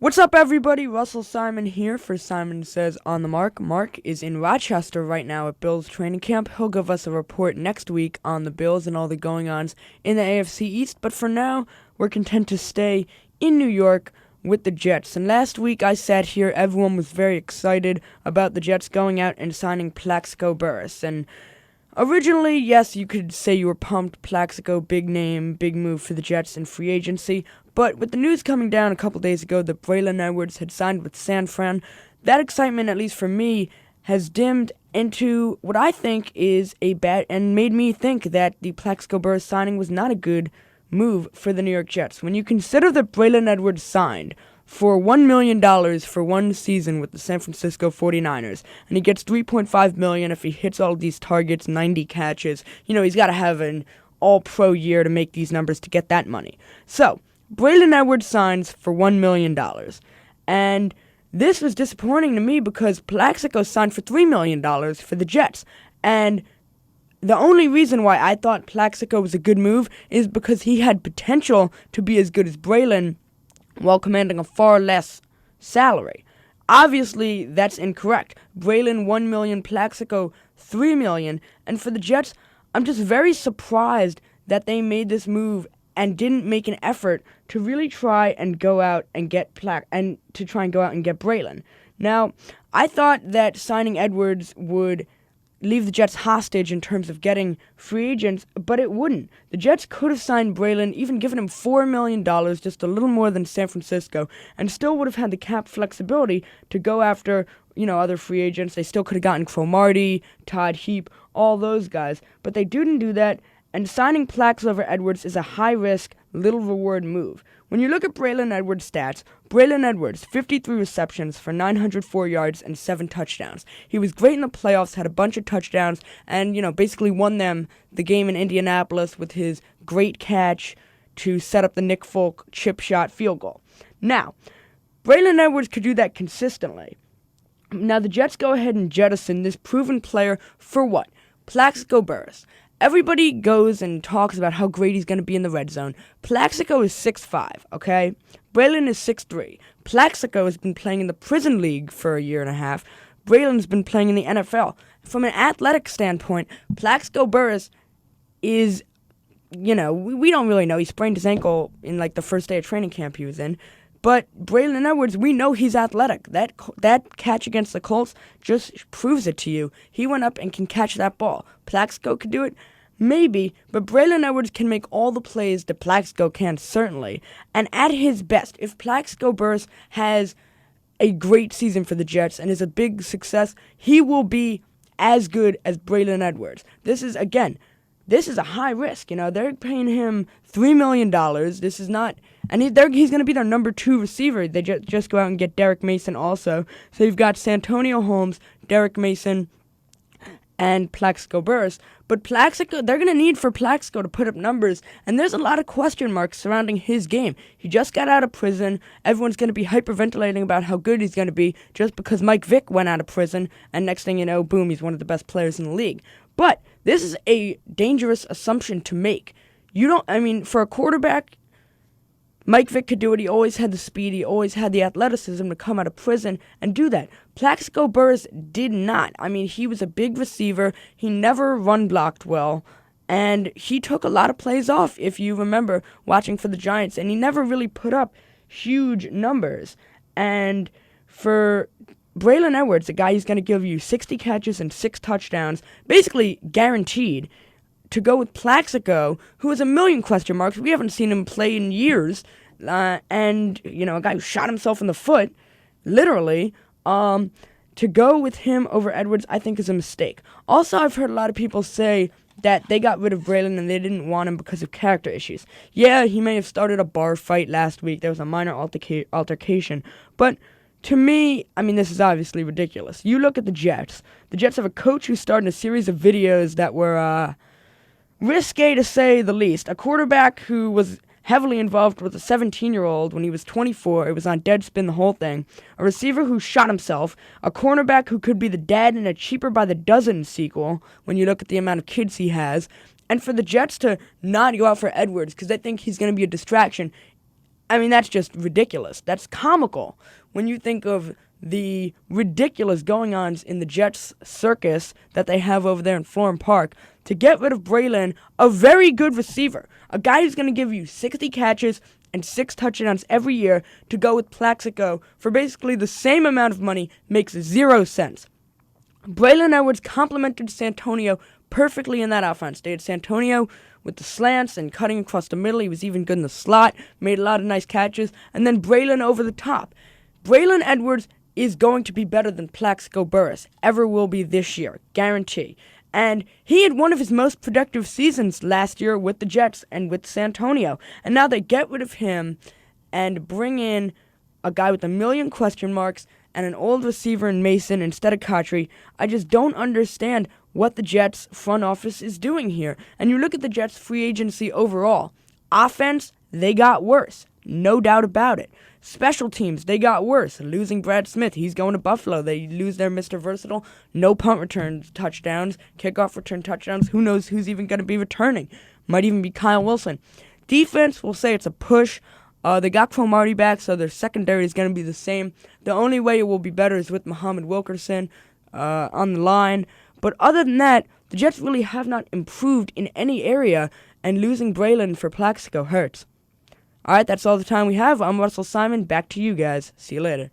What's up, everybody? Russell Simon here for Simon Says on the Mark. Mark is in Rochester right now at Bills training camp. He'll give us a report next week on the Bills and all the going-ons in the AFC East. But for now, we're content to stay in New York with the Jets. And last week I sat here, everyone was very excited about the Jets going out and signing Plaxico Burress. And originally, yes, you could say you were pumped. Plaxico, big name, big move for the Jets in free agency. But with the news coming down a couple days ago that Braylon Edwards had signed with San Fran, that excitement, at least for me, has dimmed into what I think is a bad, and made me think that the Plaxico Burress signing was not a good move for the New York Jets. When you consider that Braylon Edwards signed for $1 million for one season with the San Francisco 49ers, and he gets $3.5 million if he hits all of these targets, 90 catches. He's got to have an all-pro year to make these numbers to get that money. So, Braylon Edwards signs for $1 million. And this was disappointing to me because Plaxico signed for $3 million for the Jets. And the only reason why I thought Plaxico was a good move is because he had potential to be as good as Braylon while commanding a far less salary. Obviously, that's incorrect. Braylon $1 million, Plaxico $3 million. And for the Jets, I'm just very surprised that they made this move and didn't make an effort to really try and go out and get Braylon. Now, I thought that signing Edwards would leave the Jets hostage in terms of getting free agents, but it wouldn't. The Jets could have signed Braylon, even given him $4 million, just a little more than San Francisco, and still would have had the cap flexibility to go after, other free agents. They still could have gotten Cromartie, Todd Heap, all those guys, but they didn't do that. And signing Plax over Edwards is a high-risk, little-reward move. When you look at Braylon Edwards' stats, Braylon Edwards, 53 receptions for 904 yards and 7 touchdowns. He was great in the playoffs, had a bunch of touchdowns, and, basically won them the game in Indianapolis with his great catch to set up the Nick Folk chip shot field goal. Now, Braylon Edwards could do that consistently. Now, the Jets go ahead and jettison this proven player for what? Plaxico Burress. Everybody goes and talks about how great he's going to be in the red zone. Plaxico is 6'5", okay? Braylon is 6'3". Plaxico has been playing in the prison league for a year and a half. Braylon's been playing in the NFL. From an athletic standpoint, Plaxico Burress is, we don't really know. He sprained his ankle in, the first day of training camp he was in. But Braylon Edwards, we know he's athletic. That catch against the Colts just proves it to you. He went up and can catch that ball. Plaxico could do it? Maybe, but Braylon Edwards can make all the plays that Plaxico can, certainly. And at his best, if Plaxico Burress has a great season for the Jets and is a big success, he will be as good as Braylon Edwards. This is a high risk. They're paying him $3 million. This is not, and he's going to be their number 2 receiver. They just go out and get Derek Mason also. So you've got Santonio Holmes, Derek Mason, and Plaxico Burress. But Plaxico, they're going to need for Plaxico to put up numbers, and there's a lot of question marks surrounding his game. He just got out of prison. Everyone's going to be hyperventilating about how good he's going to be just because Mike Vick went out of prison, and next thing you know, boom, he's one of the best players in the league. But this is a dangerous assumption to make. For a quarterback, Mike Vick could do it. He always had the speed. He always had the athleticism to come out of prison and do that. Plaxico Burress did not. He was a big receiver. He never run blocked well. And he took a lot of plays off, if you remember watching for the Giants. And he never really put up huge numbers. And for Braylon Edwards, a guy who's going to give you 60 catches and 6 touchdowns, basically guaranteed, to go with Plaxico, who has a million question marks. We haven't seen him play in years. And, a guy who shot himself in the foot, literally, to go with him over Edwards, I think is a mistake. Also, I've heard a lot of people say that they got rid of Braylon and they didn't want him because of character issues. Yeah, he may have started a bar fight last week. There was a minor altercation. But to me, this is obviously ridiculous. You look at the Jets. The Jets have a coach who started a series of videos that were risque to say the least. A quarterback who was heavily involved with a 17-year-old when he was 24. It was on Deadspin, the whole thing. A receiver who shot himself. A cornerback who could be the dad in a Cheaper by the Dozen sequel when you look at the amount of kids he has. And for the Jets to not go out for Edwards because they think he's going to be a distraction, I mean, that's just ridiculous. That's comical when you think of the ridiculous going-ons in the Jets circus that they have over there in Florham Park to get rid of Braylon, a very good receiver, a guy who's going to give you 60 catches and 6 touchdowns every year, to go with Plaxico for basically the same amount of money makes 0 sense. Braylon Edwards complemented Santonio perfectly in that offense. They had Santonio with the slants and cutting across the middle. He was even good in the slot, made a lot of nice catches, and then Braylon over the top. Braylon Edwards is going to be better than Plaxico Burress ever will be this year, guarantee. And he had one of his most productive seasons last year with the Jets and with Santonio. And now they get rid of him and bring in a guy with a million question marks and an old receiver in Mason instead of Cotry. I just don't understand what the Jets front office is doing here. And you look at the Jets free agency overall. Offense, they got worse. No doubt about it. Special teams, they got worse. Losing Brad Smith, he's going to Buffalo. They lose their Mr. Versatile. No punt return touchdowns, kickoff return touchdowns. Who knows who's even going to be returning? Might even be Kyle Wilson. Defense, we'll say it's a push. They got Cromartie back, so their secondary is going to be the same. The only way it will be better is with Muhammad Wilkerson on the line. But other than that, the Jets really have not improved in any area, and losing Braylon for Plaxico hurts. Alright, that's all the time we have. I'm Russell Simon. Back to you guys. See you later.